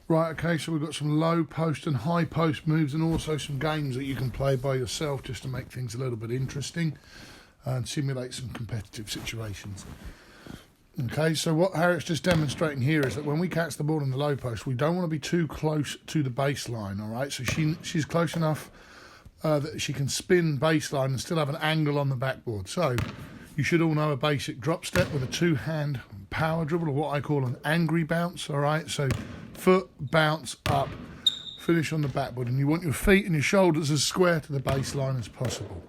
Right, okay, so we've got some low post and high post moves and also some games that you can play by yourself just to make things a little bit interesting and simulate some competitive situations. Okay, so what Harriet's just demonstrating here is that when we catch the ball in the low post, we don't want to be too close to the baseline, all right? So she's close enough that she can spin baseline and still have an angle on the backboard. So you should all know a basic drop step with a two-hand power dribble, or what I call an angry bounce, all right? So foot, bounce, up, finish on the backboard, and you want your feet and your shoulders as square to the baseline as possible.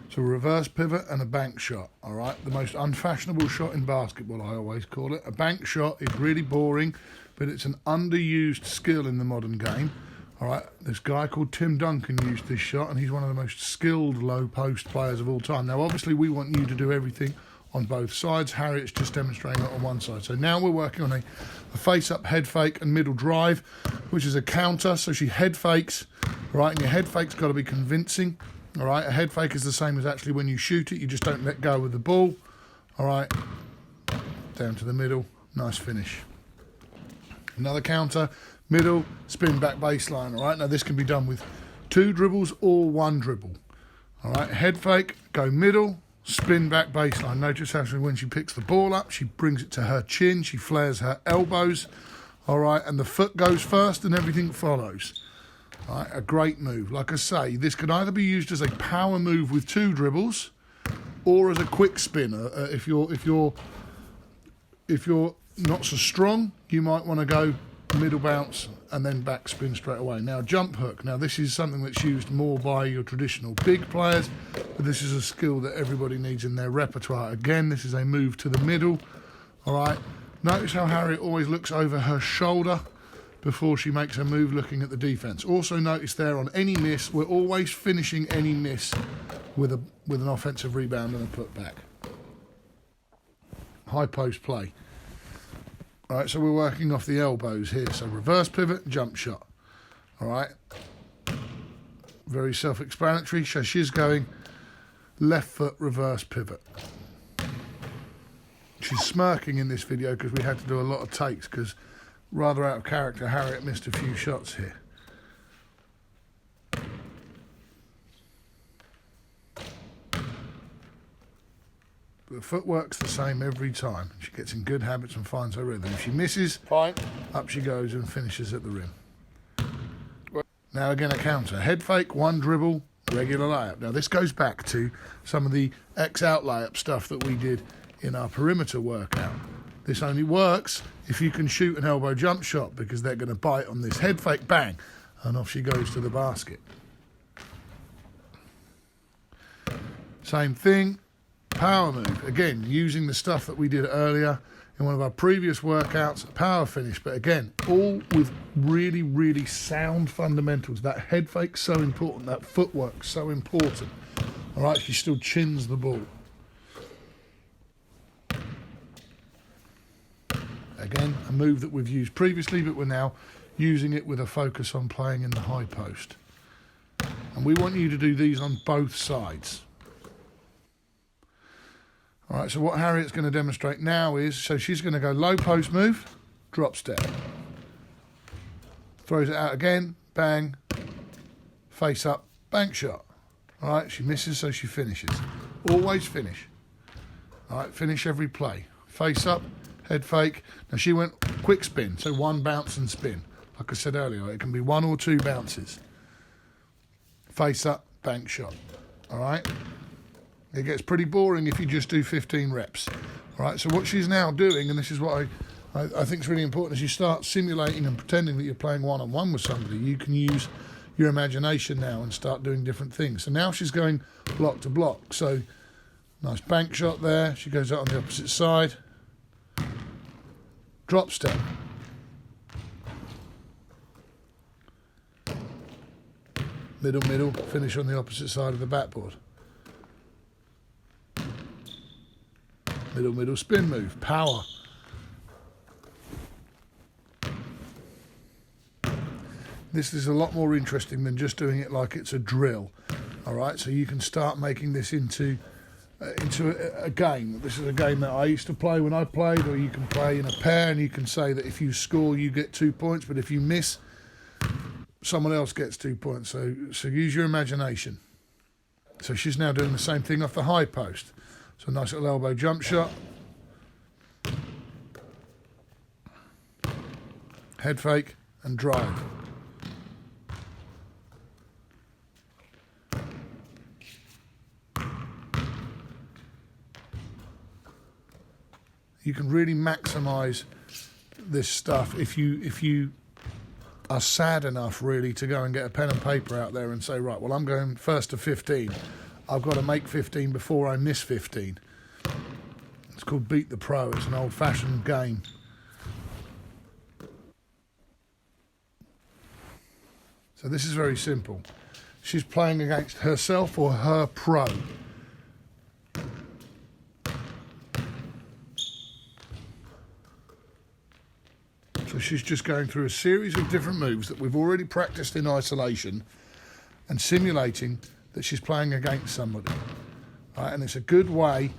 So a reverse pivot and a bank shot, all right? The most unfashionable shot in basketball, I always call it. A bank shot is really boring, but it's an underused skill in the modern game, all right? This guy called Tim Duncan used this shot, and he's one of the most skilled low post players of all time. Now, obviously, we want you to do everything on both sides. Harriet's just demonstrating it on one side. So now we're working on a face-up head fake and middle drive, which is a counter. So she head fakes, right? And your head fake's got to be convincing. All right, a head fake is the same as actually when you shoot it. You just don't let go with the ball. All right, down to the middle. Nice finish. Another counter, middle, spin back baseline. All right, now this can be done with 2 dribbles or 1 dribble. All right, head fake, go middle, spin back baseline. Notice how when she picks the ball up, she brings it to her chin, she flares her elbows. All right, and the foot goes first and everything follows. Right, a great move. Like I say, this can either be used as a power move with 2 dribbles, or as a quick spin. If you're not so strong, you might want to go middle bounce and then back spin straight away. Now jump hook. Now this is something that's used more by your traditional big players, but this is a skill that everybody needs in their repertoire. Again, this is a move to the middle. All right. Notice how Harriet always looks over her shoulder before she makes her move, looking at the defence. Also notice there, on any miss, we're always finishing any miss with an offensive rebound and a putback. High post play. All right, so we're working off the elbows here. So reverse pivot, jump shot. All right. Very self-explanatory. So she's going left foot, reverse pivot. She's smirking in this video because we had to do a lot of takes because, rather out of character, Harriet missed a few shots here. The footwork's the same every time. She gets in good habits and finds her rhythm. If she misses, fine, up she goes and finishes at the rim. Now again, a counter. Head fake, 1 dribble, regular layup. Now this goes back to some of the X-out layup stuff that we did in our perimeter workout. This only works if you can shoot an elbow jump shot, because they're going to bite on this head fake, bang, and off she goes to the basket. Same thing, power move. Again, using the stuff that we did earlier in one of our previous workouts, power finish. But again, all with really, really sound fundamentals. That head fake's so important, that footwork's so important. All right, she still chins the ball. Again, a move that we've used previously, but we're now using it with a focus on playing in the high post. And we want you to do these on both sides. All right, so what Harriet's going to demonstrate now is, so she's going to go low post move, drop step. Throws it out again, bang, face up, bank shot. All right, she misses, so she finishes. Always finish. All right, finish every play. Face up, head fake. Now she went quick spin, so 1 bounce and spin. Like I said earlier, it can be 1 or 2 bounces. Face up, bank shot. All right? It gets pretty boring if you just do 15 reps. All right, so what she's now doing, and this is what I think is really important, is you start simulating and pretending that you're playing one-on-one with somebody. You can use your imagination now and start doing different things. So now she's going block to block. So nice bank shot there. She goes out on the opposite side. Drop step. Middle, finish on the opposite side of the backboard. Middle, spin move, power. This is a lot more interesting than just doing it like it's a drill. All right, so you can start making this into a game. This is a game that I used to play when I played, or you can play in a pair, and you can say that if you score, you get 2 points, but if you miss, someone else gets 2 points. So use your imagination. So she's now doing the same thing off the high post. So nice little elbow jump shot. Head fake and drive. You can really maximise this stuff if you are sad enough really to go and get a pen and paper out there and say, right, well, I'm going first to 15. I've got to make 15 before I miss 15. It's called Beat the Pro. It's an old-fashioned game. So this is very simple. She's playing against herself or her pro. So she's just going through a series of different moves that we've already practiced in isolation and simulating that she's playing against somebody. Right, and it's a good way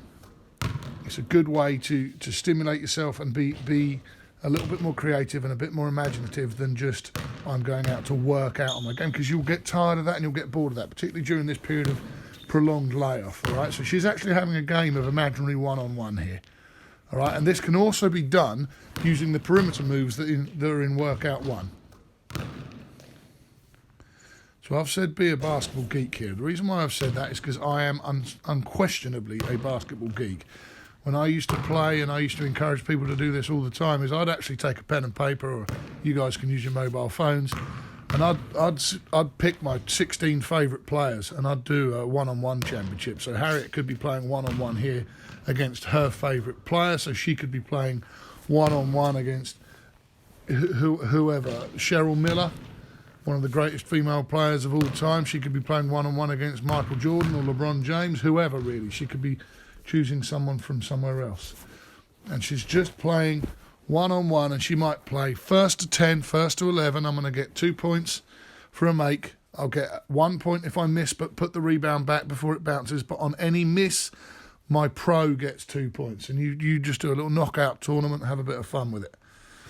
to stimulate yourself and be a little bit more creative and a bit more imaginative than just I'm going out to work out on my game, because you'll get tired of that and you'll get bored of that, particularly during this period of prolonged layoff. All right, so she's actually having a game of imaginary one-on-one here. All right, and this can also be done using the perimeter moves that are in workout 1. So I've said be a basketball geek here. The reason why I've said that is because I am unquestionably a basketball geek. When I used to play, and I used to encourage people to do this all the time, is I'd actually take a pen and paper, or you guys can use your mobile phones, and I'd pick my 16 favourite players, and I'd do a one-on-one championship. So Harriet could be playing one-on-one here against her favourite player, so she could be playing one-on-one against whoever. Cheryl Miller, one of the greatest female players of all time, she could be playing one-on-one against Michael Jordan or LeBron James, whoever really. She could be choosing someone from somewhere else. And she's just playing one-on-one, and she might play first to 10, first to 11. I'm going to get 2 points for a make. I'll get 1 point if I miss, but put the rebound back before it bounces. But on any miss, my pro gets 2 points. And you just do a little knockout tournament and have a bit of fun with it.